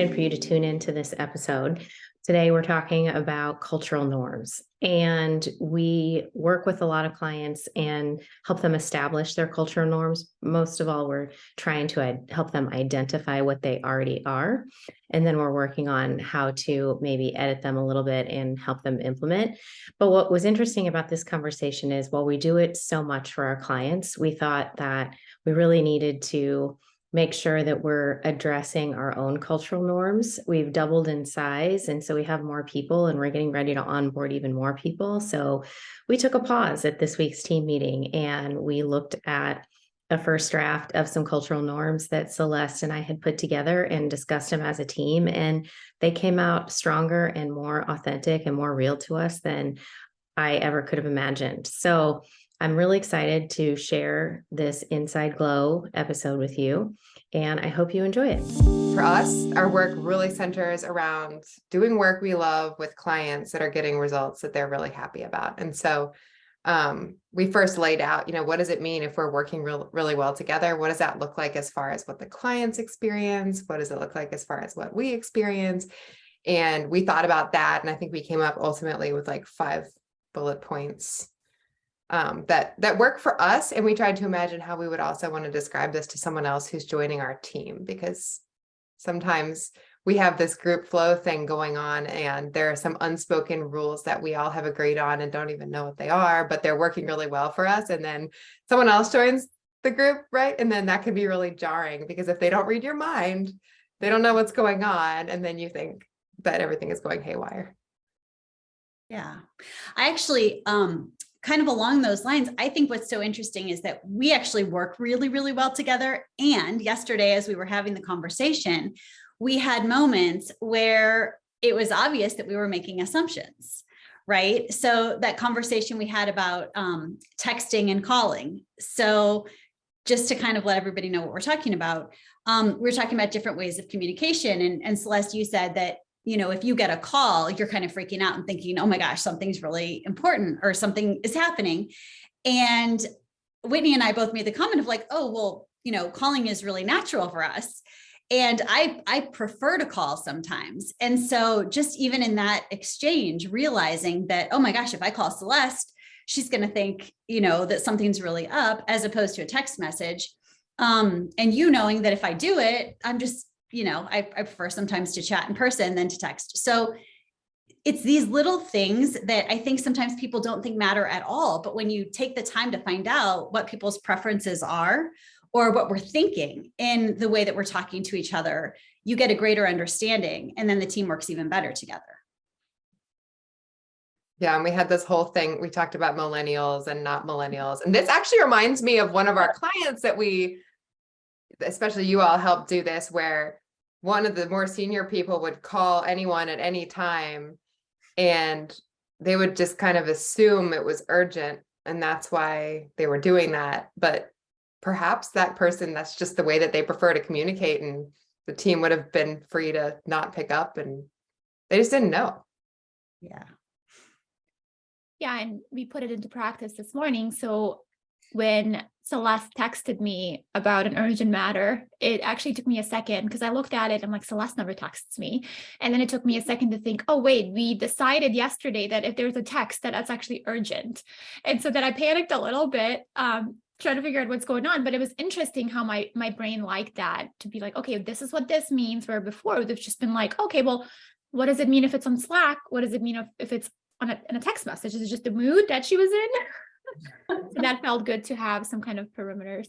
excited for you to tune into this episode. Today, we're talking about cultural norms, and we work with a lot of clients and help them establish their cultural norms. Most of all, we're trying to help them identify what they already are. And then we're working on how to maybe edit them a little bit and help them implement. But what was interesting about this conversation is while we do it so much for our clients, we thought that we really needed to make sure that we're addressing our own cultural norms. We've doubled in size, and so we have more people, and we're getting ready to onboard even more people. So we took a pause at this week's team meeting, and we looked at a first draft of some cultural norms that Celeste and I had put together and discussed them as a team. And they came out stronger and more authentic and more real to us than I ever could have imagined. So I'm really excited to share this Inside Glowe episode with you, and I hope you enjoy it. For us, our work really centers around doing work we love with clients that are getting results that they're really happy about. And so we first laid out, what does it mean if we're working really well together? What does that look like as far as what the clients experience? What does it look like as far as what we experience? And we thought about that. And I think we came up ultimately with like 5 bullet points that work for us. And we tried to imagine how we would also want to describe this to someone else who's joining our team, because sometimes we have this group flow thing going on and there are some unspoken rules that we all have agreed on and don't even know what they are, but they're working really well for us. And then someone else joins the group, right? And then that can be really jarring, because if they don't read your mind, they don't know what's going on. And then you think that everything is going haywire. Yeah, I actually, kind of along those lines, I think what's so interesting is that we actually work really, really well together. And yesterday, as we were having the conversation, we had moments where it was obvious that we were making assumptions, right? So that conversation we had about texting and calling. So just to kind of let everybody know what we're talking about, we're talking about different ways of communication. And Celeste, you said that if you get a call, you're kind of freaking out and thinking, oh my gosh, something's really important or something is happening. And Whitney and I both made the comment of like, oh, well, calling is really natural for us. And I prefer to call sometimes. And so just even in that exchange, realizing that, oh my gosh, if I call Celeste, she's going to think, that something's really up, as opposed to a text message. And knowing that if I do it, I'm just, I prefer sometimes to chat in person than to text. So it's these little things that I think sometimes people don't think matter at all. But when you take the time to find out what people's preferences are or what we're thinking in the way that we're talking to each other, you get a greater understanding, and then the team works even better together. Yeah, and we had this whole thing, we talked about millennials and not millennials. And this actually reminds me of one of our clients that especially you all helped do this, where one of the more senior people would call anyone at any time and they would just kind of assume it was urgent, and that's why they were doing that. But perhaps that person, that's just the way that they prefer to communicate, and the team would have been free to not pick up, and they just didn't know. Yeah. Yeah, and we put it into practice this morning. So when Celeste texted me about an urgent matter, it actually took me a second, because I looked at it. I'm like, Celeste never texts me. And then it took me a second to think, oh, wait, we decided yesterday that if there's a text, that's actually urgent. And so then I panicked a little bit, trying to figure out what's going on. But it was interesting how my brain liked that, to be like, okay, this is what this means. Where before they've just been like, okay, well, what does it mean if it's on Slack? What does it mean if it's in a text message? Is it just the mood that she was in? So that felt good to have some kind of perimeters.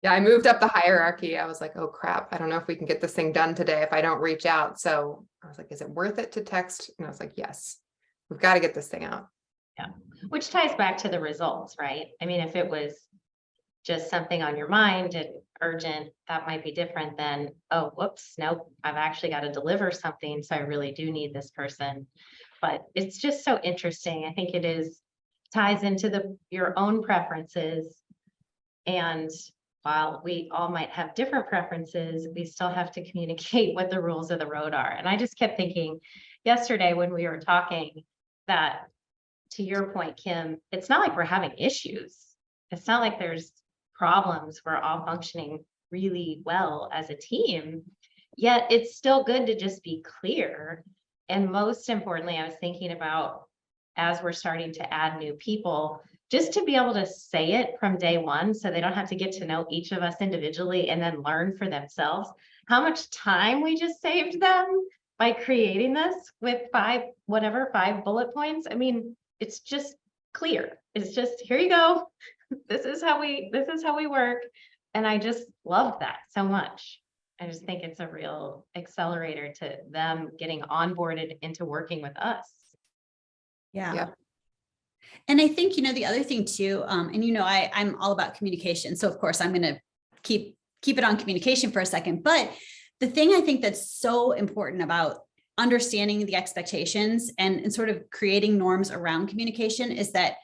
Yeah, I moved up the hierarchy. I was like, oh crap, I don't know if we can get this thing done today if I don't reach out. So I was like, is it worth it to text? And I was like, yes, we've got to get this thing out. Yeah, which ties back to the results, right? I mean, if it was just something on your mind and urgent, that might be different than, oh, whoops, nope, I've actually got to deliver something, so I really do need this person. But it's just so interesting. I think it ties into your own preferences. And while we all might have different preferences, we still have to communicate what the rules of the road are. And I just kept thinking yesterday when we were talking that, to your point, Kim, it's not like we're having issues. It's not like there's problems. We're all functioning really well as a team. yet it's still good to just be clear. And most importantly, I was thinking about, as we're starting to add new people, just to be able to say it from day one, so they don't have to get to know each of us individually and then learn for themselves how much time we just saved them by creating this with five bullet points. I mean, it's just clear. It's just, here you go. This is how we work. And I just love that so much. I just think it's a real accelerator to them getting onboarded into working with us. Yeah. Yep. And I think, the other thing too, and I'm all about communication. So of course I'm going to keep it on communication for a second. But the thing I think that's so important about understanding the expectations and sort of creating norms around communication is that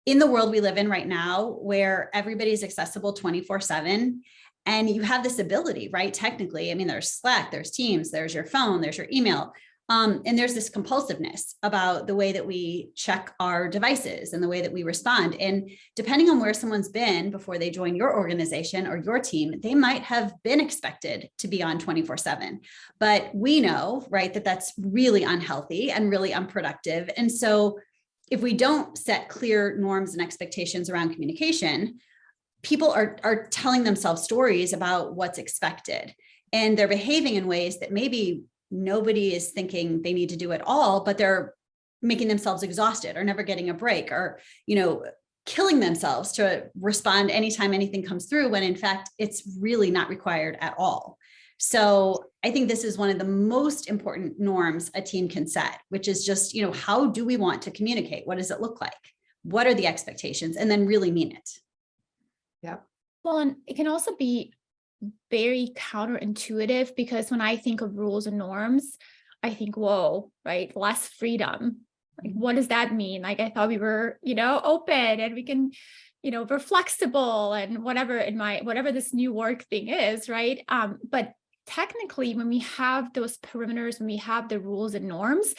in the world we live in right now, where everybody's accessible 24/7, and you have this ability, right? Technically, I mean, there's Slack, there's Teams, there's your phone, there's your email. And there's this compulsiveness about the way that we check our devices and the way that we respond. And depending on where someone's been before they join your organization or your team, they might have been expected to be on 24/7. But we know, right, that that's really unhealthy and really unproductive. And so if we don't set clear norms and expectations around communication, people are telling themselves stories about what's expected. And they're behaving in ways that maybe nobody is thinking they need to do at all, but they're making themselves exhausted or never getting a break, or, killing themselves to respond anytime anything comes through, when in fact, it's really not required at all. So I think this is one of the most important norms a team can set, which is just, how do we want to communicate? What does it look like? What are the expectations? And then really mean it. Yeah. Well, and it can also be very counterintuitive, because when I think of rules and norms, I think, whoa, right? Less freedom. Like, what does that mean? Like, I thought we were, open and we can, we're flexible and whatever this new work thing is, right? But technically, when we have those perimeters, when we have the rules and norms,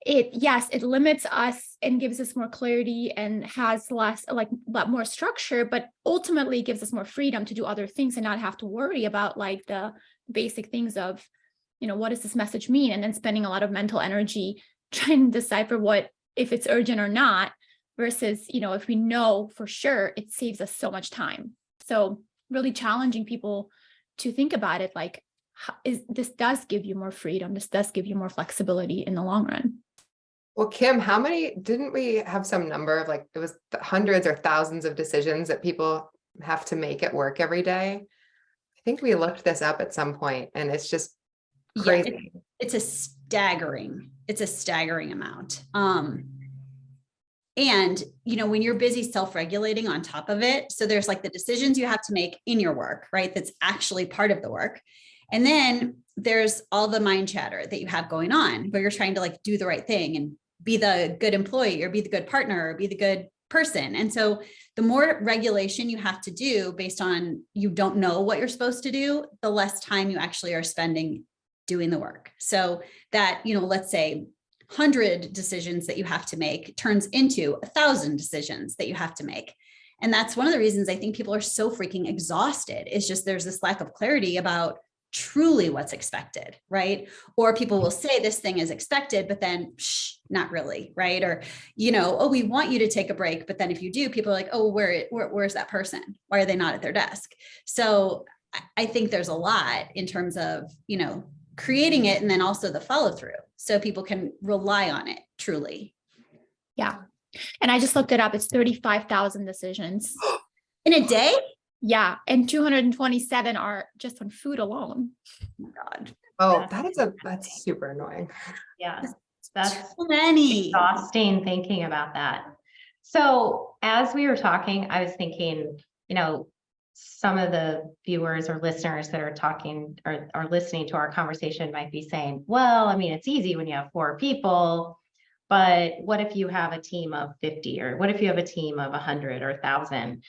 it limits us and gives us more clarity and has a lot more structure, but ultimately gives us more freedom to do other things and not have to worry about like the basic things of, what does this message mean? And then spending a lot of mental energy trying to decipher if it's urgent or not, versus, if we know for sure, it saves us so much time. So really challenging people to think about it like, this does give you more freedom. This does give you more flexibility in the long run. Well, Kim, didn't we have some number of it was hundreds or thousands of decisions that people have to make at work every day? I think we looked this up at some point, and it's just crazy. Yeah, it's a staggering amount. And, when you're busy self-regulating on top of it, so there's the decisions you have to make in your work, right? That's actually part of the work. And then there's all the mind chatter that you have going on where you're trying to do the right thing and be the good employee or be the good partner or be the good person. And so the more regulation you have to do based on you don't know what you're supposed to do, the less time you actually are spending doing the work. So that, let's say 100 decisions that you have to make turns into 1,000 decisions that you have to make. And that's one of the reasons I think people are so freaking exhausted, is just there's this lack of clarity about truly what's expected, right? Or people will say this thing is expected, but then not really, right? Or, oh, we want you to take a break, but then if you do, people are like, oh, where's that person? Why are they not at their desk? So I think there's a lot in terms of, creating it and then also the follow through, so people can rely on it truly. Yeah. And I just looked it up. It's 35,000 decisions in a day. Yeah. And 227 are just on food alone. Oh my God. Oh, that's super annoying. Yeah. That's so many. Exhausting thinking about that. So as we were talking, I was thinking, some of the viewers or listeners that are talking or are listening to our conversation might be saying, well, I mean, it's easy when you have 4 people, but what if you have a team of 50, or what if you have a team of 100 or 1,000?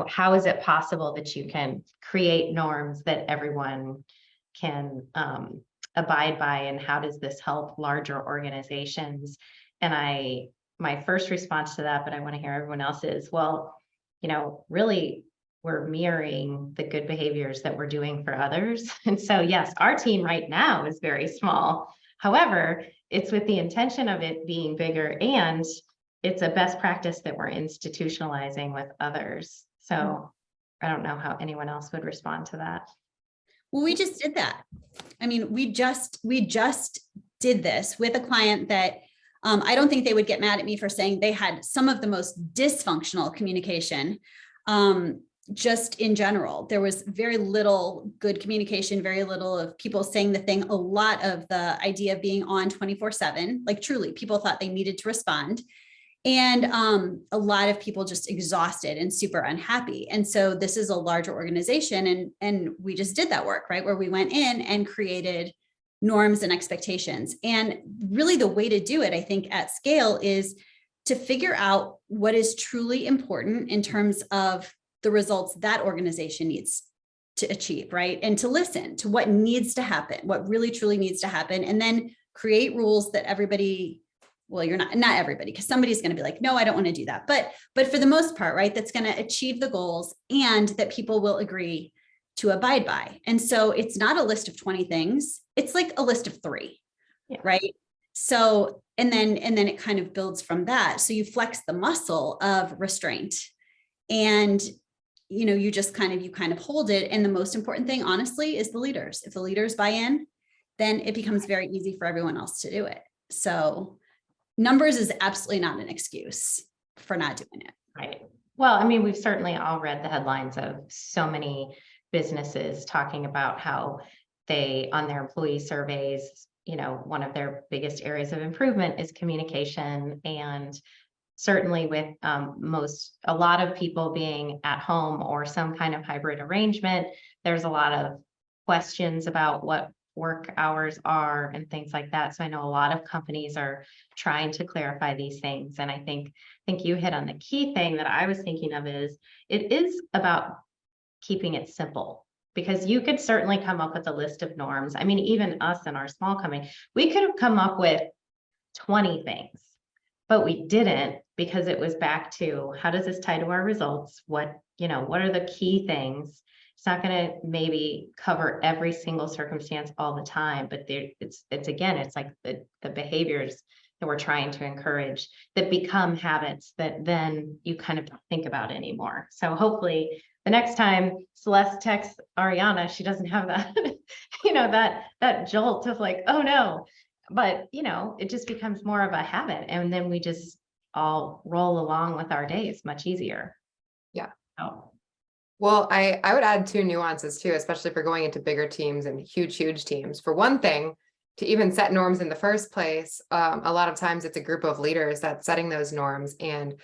How is it possible that you can create norms that everyone can abide by, and how does this help larger organizations? And my first response to that, but I want to hear everyone else's, well, really, we're mirroring the good behaviors that we're doing for others. And so, yes, our team right now is very small. However, it's with the intention of it being bigger, and it's a best practice that we're institutionalizing with others. So I don't know how anyone else would respond to that. Well, we just did that. I mean, we just did this with a client that I don't think they would get mad at me for saying they had some of the most dysfunctional communication. Just in general, there was very little good communication, very little of people saying the thing, a lot of the idea of being on 24/7, like truly people thought they needed to respond. And a lot of people just exhausted and super unhappy. And so this is a larger organization, and we just did that work, right? Where we went in and created norms and expectations. And really the way to do it, I think, at scale is to figure out what is truly important in terms of the results that organization needs to achieve, right? And to listen to what needs to happen, what really truly needs to happen, and then create rules that everybody, well, you're not everybody, because somebody's going to be like, no, I don't want to do that. But for the most part, right, that's going to achieve the goals and that people will agree to abide by. And so it's not a list of 20 things. It's like a list of 3, right? So, and then it kind of builds from that. So you flex the muscle of restraint, and you just kind of hold it. And the most important thing, honestly, is the leaders. If the leaders buy in, then it becomes very easy for everyone else to do it. So numbers is absolutely not an excuse for not doing it. Right. Well, I mean, we've certainly all read the headlines of so many businesses talking about how they, on their employee surveys, one of their biggest areas of improvement is communication. And certainly with a lot of people being at home or some kind of hybrid arrangement, there's a lot of questions about what work hours are and things like that. So I know a lot of companies are trying to clarify these things. And I think you hit on the key thing that I was thinking of is it is about keeping it simple, because you could certainly come up with a list of norms. I mean, even us in our small company, we could have come up with 20 things, but we didn't, because it was back to how does this tie to our results? What are the key things? It's not going to maybe cover every single circumstance all the time, but it's like the behaviors that we're trying to encourage that become habits that then you kind of don't think about anymore. So hopefully the next time Celeste texts Ariana, she doesn't have that, that jolt of like, oh no, but it just becomes more of a habit. And then we just all roll along with our days much easier. Yeah. Oh. Well, I would add 2 nuances too, especially for going into bigger teams and huge teams. For one thing, to even set norms in the first place, a lot of times it's a group of leaders that's setting those norms, and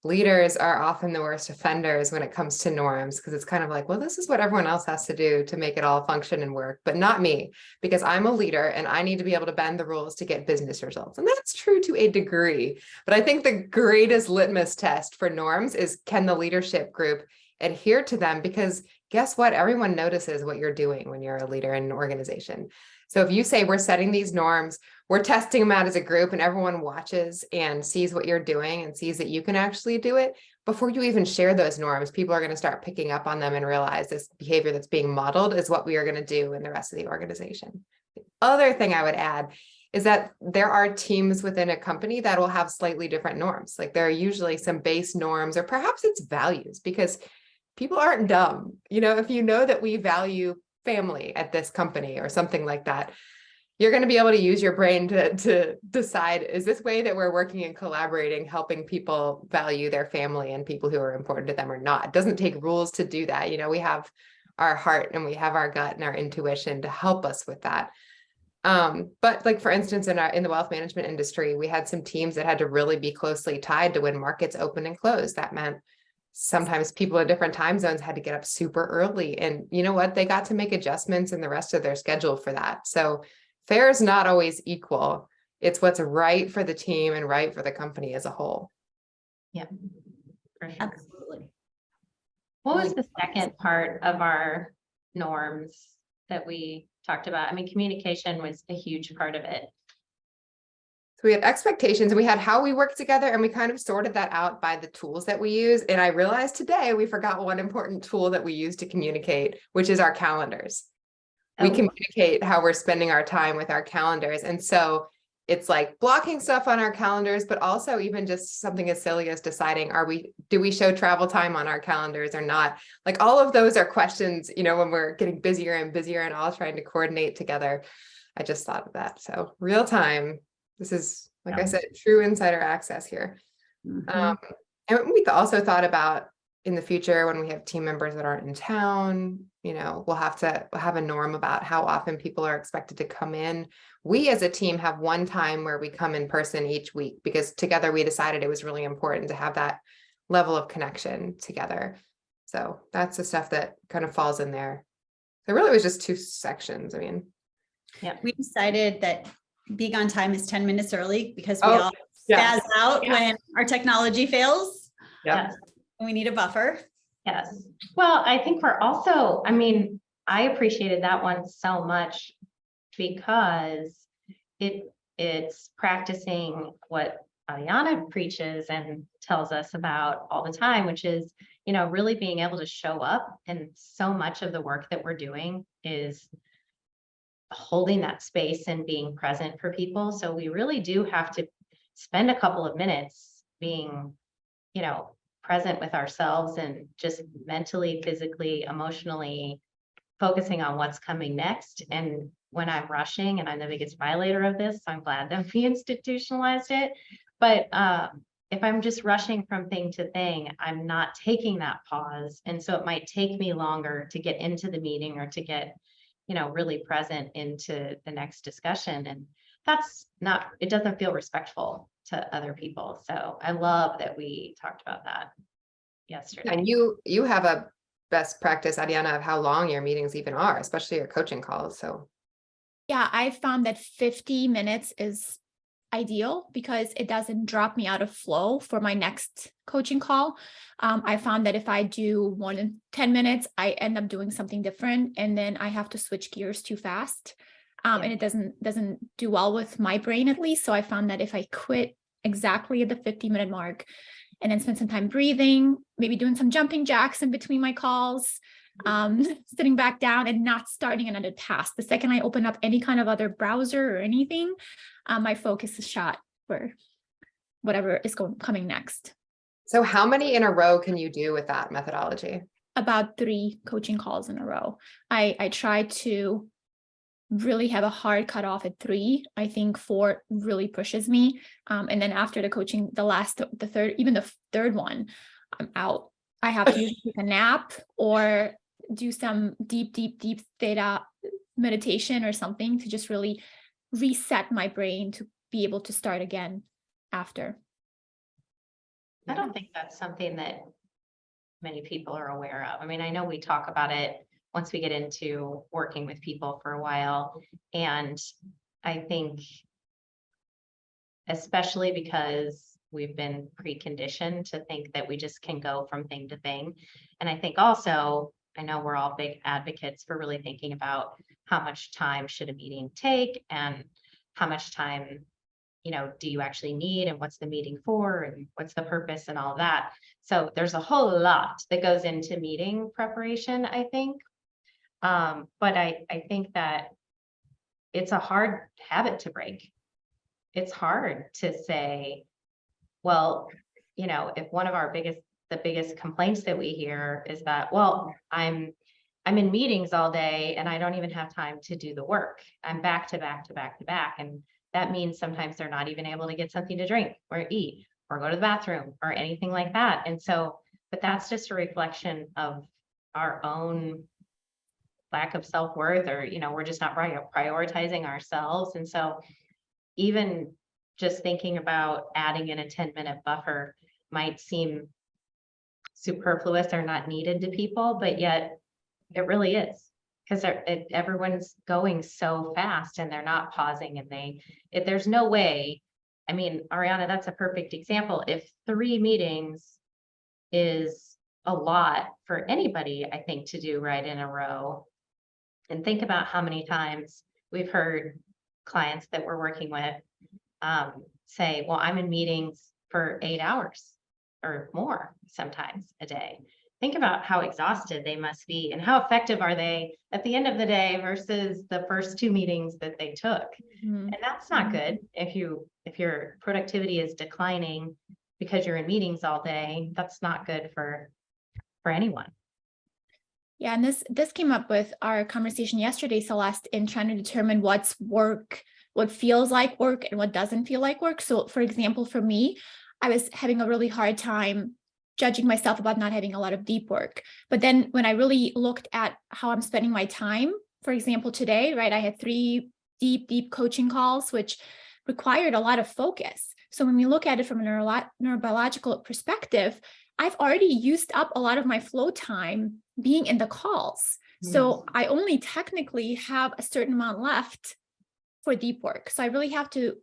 leaders are often the worst offenders when it comes to norms, because it's kind of like, well, this is what everyone else has to do to make it all function and work, but not me, because I'm a leader and I need to be able to bend the rules to get business results. And that's true to a degree. But I think the greatest litmus test for norms is, can the leadership group adhere to them? Because guess what? Everyone notices what you're doing when you're a leader in an organization. So if you say we're setting these norms, we're testing them out as a group, and everyone watches and sees what you're doing and sees that you can actually do it, before you even share those norms, people are going to start picking up on them and realize this behavior that's being modeled is what we are going to do in the rest of the organization. The other thing I would add is that there are teams within a company that will have slightly different norms. Like there are usually some base norms, or perhaps it's values, because people aren't dumb. If you know that we value family at this company or something like that, you're going to be able to use your brain to decide, is this way that we're working and collaborating, helping people value their family and people who are important to them or not? It doesn't take rules to do that. We have our heart and we have our gut and our intuition to help us with that. But like, for instance, in the wealth management industry, we had some teams that had to really be closely tied to when markets open and close. That meant sometimes people in different time zones had to get up super early, and you know what? They got to make adjustments in the rest of their schedule for that. So fair is not always equal. It's what's right for the team and right for the company as a whole. Yeah, for sure. Absolutely. What was the second part of our norms that we talked about? I mean, communication was a huge part of it. So we had expectations and we had how we work together, and we kind of sorted that out by the tools that we use. And I realized today we forgot one important tool that we use to communicate, which is our calendars. We communicate how we're spending our time with our calendars. And so it's like blocking stuff on our calendars, but also even just something as silly as deciding, do we show travel time on our calendars or not? Like all of those are questions, you know, when we're getting busier and busier and all trying to coordinate together. I just thought of that. So real time. This is, like I said, true insider access here. Mhm. And we also thought about in the future when we have team members that aren't in town, you know, we'll have to have a norm about how often people are expected to come in. We as a team have one time where we come in person each week because together we decided it was really important to have that level of connection together. So that's the stuff that kind of falls in there. So really it was just 2 sections. I mean, Yeah. We decided that being on time is 10 minutes early because we Oh, all yeah. spaz out when our technology fails. yeah. Yes. And we need a buffer. Yes. Well, I think we're also, I mean, I appreciated that one so much because it's practicing what Ariana preaches and tells us about all the time, which is, you know, really being able to show up. And so much of the work that we're doing is holding that space and being present for people. So we really do have to spend a couple of minutes being, you know, present with ourselves and just mentally, physically, emotionally focusing on what's coming next. And when I'm rushing, and I'm the biggest violator of this, so I'm glad that we institutionalized it. But if I'm just rushing from thing to thing, I'm not taking that pause. And so it might take me longer to get into the meeting or to get, you know, really present into the next discussion. And that's not, it doesn't feel respectful to other people. So I love that we talked about that yesterday. And you have a best practice, Adiana, of how long your meetings even are, especially your coaching calls. So Yeah, I found that 50 minutes is ideal because it doesn't drop me out of flow for my next coaching call. I found that if I do more than 10 minutes, I end up doing something different, and then I have to switch gears too fast. And it doesn't do well with my brain, at least. So I found that if I quit exactly at the 50-minute mark and then spend some time breathing, maybe doing some jumping jacks in between my calls, sitting back down and not starting another task. The second I open up any kind of other browser or anything, my focus is shot for whatever is coming next. So how many in a row can you do with that methodology? About 3 coaching calls in a row. I try to really have a hard cutoff at 3. I think 4 really pushes me. And then after the coaching, the third, even the third one, I'm out. I have to usually take a nap or do some deep theta meditation or something to just really reset my brain to be able to start again after. I don't think that's something that many people are aware of. I mean, I know we talk about it once we get into working with people for a while. And I think, especially because we've been preconditioned to think that we just can go from thing to thing. And I think also, I know we're all big advocates for really thinking about how much time should a meeting take and how much time, you know, do you actually need and what's the meeting for and what's the purpose and all that. So there's a whole lot that goes into meeting preparation, I think. But I think that it's a hard habit to break. It's hard to say, well, you know, if one of the biggest complaints that we hear is that, well, I'm in meetings all day and I don't even have time to do the work. I'm back to back to back to back. And that means sometimes they're not even able to get something to drink or eat or go to the bathroom or anything like that. And so, but that's just a reflection of our own lack of self-worth, or, you know, we're just not prioritizing ourselves. And so even just thinking about adding in a 10-minute buffer might seem superfluous or not needed to people, but yet it really is, because everyone's going so fast and they're not pausing, and there's no way. I mean, Ariana, that's a perfect example. If 3 meetings is a lot for anybody, I think, to do right in a row, and think about how many times we've heard clients that we're working with say, well, I'm in meetings for 8 hours or more sometimes a day. Think about how exhausted they must be and how effective are they at the end of the day versus the first 2 meetings that they took. And that's not good if your productivity is declining because you're in meetings all day. That's not good for anyone. Yeah, and this came up with our conversation yesterday, Celeste, in trying to determine what's work, what feels like work and what doesn't feel like work. So for example, for me, I was having a really hard time judging myself about not having a lot of deep work. But then when I really looked at how I'm spending my time, for example, today, right, I had 3 deep coaching calls, which required a lot of focus. So when we look at it from a neurobiological perspective, I've already used up a lot of my flow time being in the calls. So I only technically have a certain amount left for deep work. So I really have to,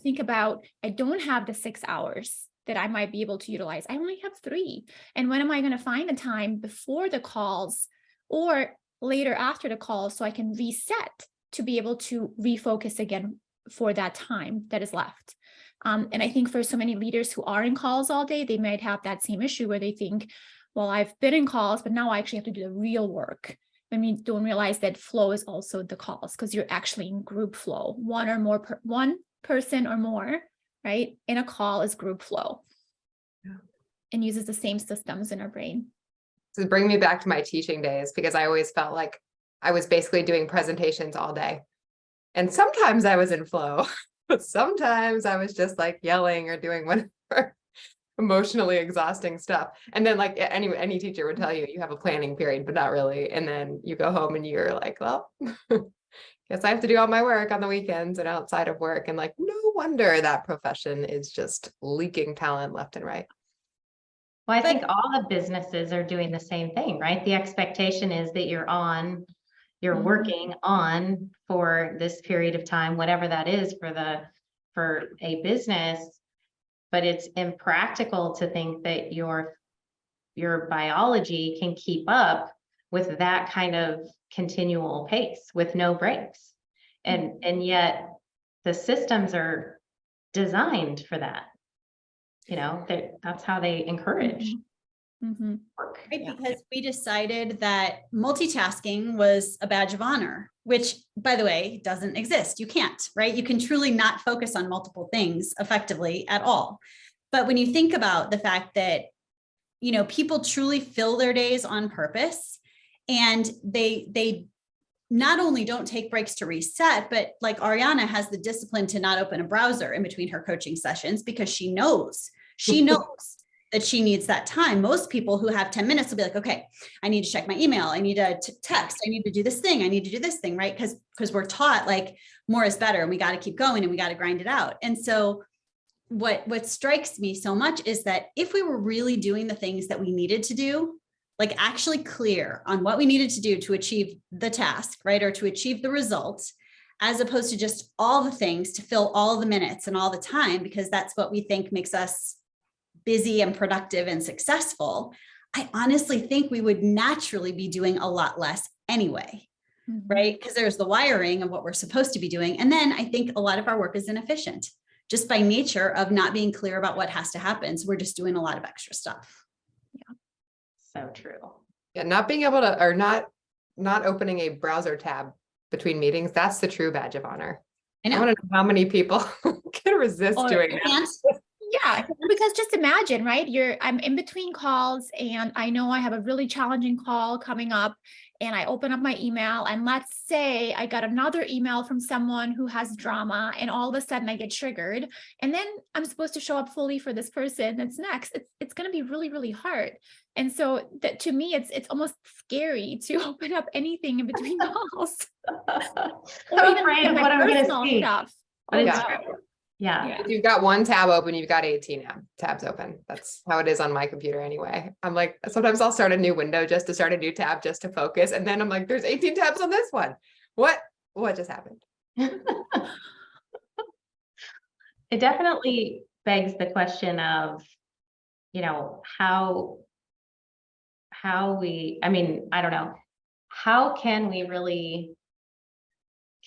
think about, I don't have the 6 hours that I might be able to utilize. I only have 3. And when am I going to find the time before the calls or later after the calls so I can reset to be able to refocus again for that time that is left? And I think for so many leaders who are in calls all day, they might have that same issue where they think, well, I've been in calls, but now I actually have to do the real work. I mean, don't realize that flow is also the calls because you're actually in group flow. One person or more, right, in a call is group flow, and uses the same systems in our brain. So bring me back to my teaching days, because I always felt like I was basically doing presentations all day. And sometimes I was in flow, but sometimes I was just like yelling or doing whatever emotionally exhausting stuff. And then like any teacher would tell you, you have a planning period, but not really. And then you go home and you're like, well, guess I have to do all my work on the weekends and outside of work. And like, no wonder that profession is just leaking talent left and right. Well, I think all the businesses are doing the same thing, right? The expectation is that you're working on for this period of time, whatever that is for a business, but it's impractical to think that your biology can keep up with that kind of continual pace with no breaks. And yet the systems are designed for that. That's how they encourage work. Right, because we decided that multitasking was a badge of honor, which, by the way, doesn't exist. You can't, right? You can truly not focus on multiple things effectively at all. But when you think about the fact that, people truly fill their days on purpose, and they not only don't take breaks to reset, but like Ariana has the discipline to not open a browser in between her coaching sessions because she knows that she needs that time. Most people who have 10 minutes will be like, okay, I need to check my email. I need to text. I need to do this thing. I need to do this thing, right? Because we're taught like more is better and we got to keep going and we got to grind it out. And so what strikes me so much is that if we were really doing the things that we needed to do, like actually clear on what we needed to do to achieve the task, right? Or to achieve the results, as opposed to just all the things to fill all the minutes and all the time, because that's what we think makes us busy and productive and successful, I honestly think we would naturally be doing a lot less anyway, right? Because there's the wiring of what we're supposed to be doing. And then I think a lot of our work is inefficient just by nature of not being clear about what has to happen. So we're just doing a lot of extra stuff. Yeah, so true. Yeah, not being able to, or not opening a browser tab between meetings, that's the true badge of honor. I want to know how many people can resist doing that. Yeah, because just imagine, right? I'm in between calls and I know I have a really challenging call coming up, and I open up my email and let's say I got another email from someone who has drama, and all of a sudden I get triggered, and then I'm supposed to show up fully for this person that's next. It's going to be really, really hard. And so that to me, it's almost scary to open up anything in between calls. Or even afraid of what I'm going to see. Stuff. But it's true. Yeah. If you've got one tab open, you've got 18 tabs open. That's how it is on my computer anyway. I'm like, sometimes I'll start a new window just to start a new tab, just to focus. And then I'm like, there's 18 tabs on this one. What just happened? It definitely begs the question of, I don't know, how can we really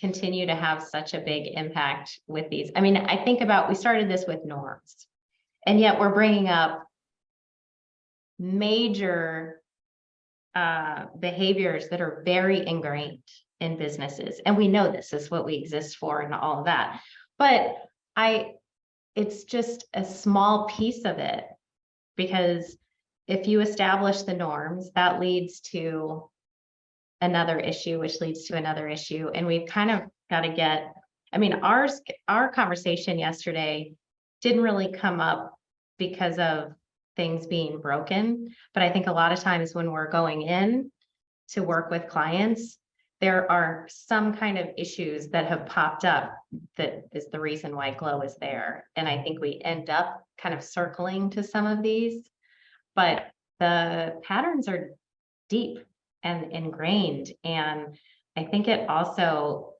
continue to have such a big impact with these. I mean, I think about, we started this with norms, and yet we're bringing up major behaviors that are very ingrained in businesses. And we know this is what we exist for and all of that. But it's just a small piece of it, because if you establish the norms, that leads to another issue, which leads to another issue. And we've kind of got to get, I mean, our conversation yesterday didn't really come up because of things being broken. But I think a lot of times when we're going in to work with clients, there are some kind of issues that have popped up that is the reason why Glowe is there. And I think we end up kind of circling to some of these, but the patterns are deep and ingrained. And I think it also,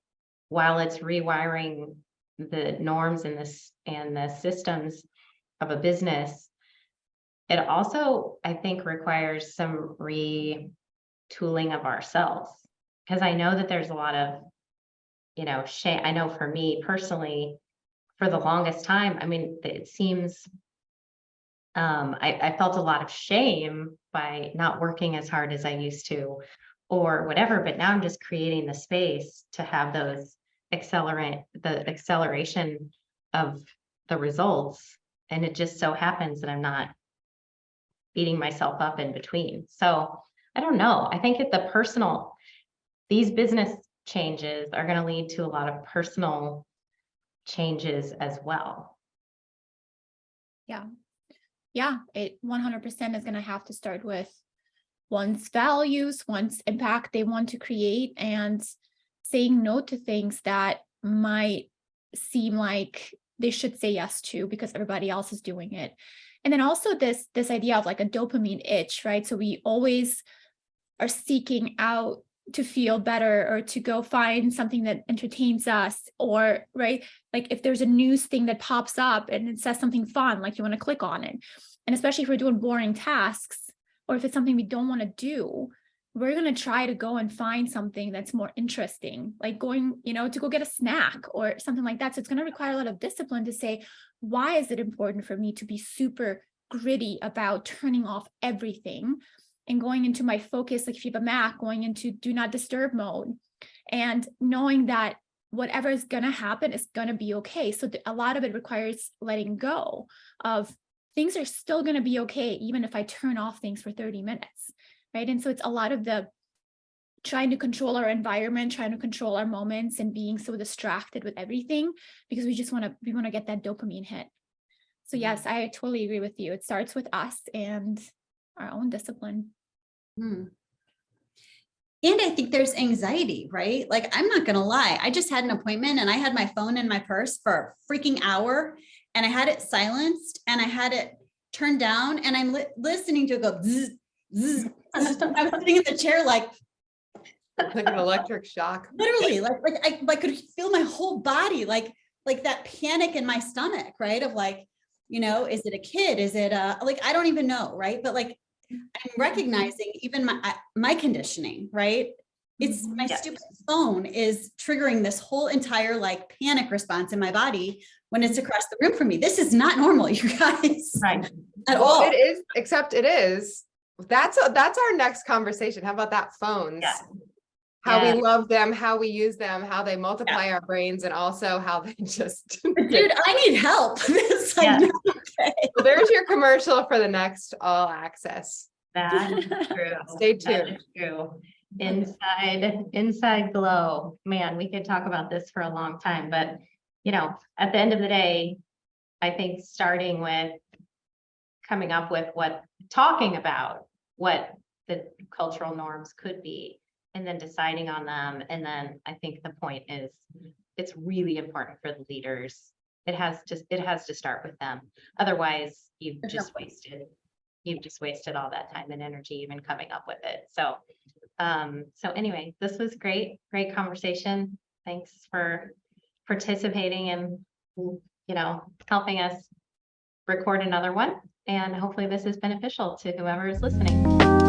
while it's rewiring the norms and the systems of a business, it also, I think, requires some retooling of ourselves. Because I know that there's a lot of, shame. I know for me personally, for the longest time, I mean, it seems I felt a lot of shame by not working as hard as I used to, or whatever. But now I'm just creating the space to have the acceleration of the results. And it just so happens that I'm not beating myself up in between. So I don't know. I think these business changes are going to lead to a lot of personal changes as well. Yeah, it 100% is going to have to start with one's values, one's impact they want to create, and saying no to things that might seem like they should say yes to because everybody else is doing it. And then also this idea of like a dopamine itch, right? So we always are seeking out to feel better or to go find something that entertains us, or right, like if there's a news thing that pops up and it says something fun, like you want to click on it. And especially if we're doing boring tasks, or if it's something we don't want to do, we're going to try to go and find something that's more interesting, like going, to go get a snack or something like that. So it's going to require a lot of discipline to say, why is it important for me to be super gritty about turning off everything and going into my focus, like if you have a Mac, going into do not disturb mode, and knowing that whatever is going to happen is going to be okay. So a lot of it requires letting go of things are still going to be okay, even if I turn off things for 30 minutes, right? And so it's a lot of the trying to control our environment, trying to control our moments, and being so distracted with everything because we want to get that dopamine hit. So yes, I totally agree with you. It starts with us and our own discipline. And I think there's anxiety, right? Like, I'm not going to lie. I just had an appointment and I had my phone in my purse for a freaking hour, and I had it silenced and I had it turned down, and I'm listening to it go zzz, zzz. I was sitting in the chair like an electric shock. Literally, I could feel my whole body, like that panic in my stomach, right? Of like, is it a kid? Is it I don't even know, right? But like, I'm recognizing even my conditioning, right? It's my stupid phone is triggering this whole entire like panic response in my body when it's across the room from me. This is not normal, you guys. Right. At all. It is, except it is. That's our next conversation. How about that? Phones. Yeah. How we love them, how we use them, how they multiply our brains, and also how they just dude, I need help. It's like, no, okay. Well, there's your commercial for the next all access. That's true. Stay tuned. That is true. Inside Glowe, man, we could talk about this for a long time, but at the end of the day, I think starting with coming up with talking about what the cultural norms could be, and then deciding on them. And then I think the point is, it's really important for the leaders. It has to start with them. Otherwise, you've just wasted all that time and energy even coming up with it. So anyway, this was great conversation. Thanks for participating and helping us record another one. And hopefully this is beneficial to whoever is listening.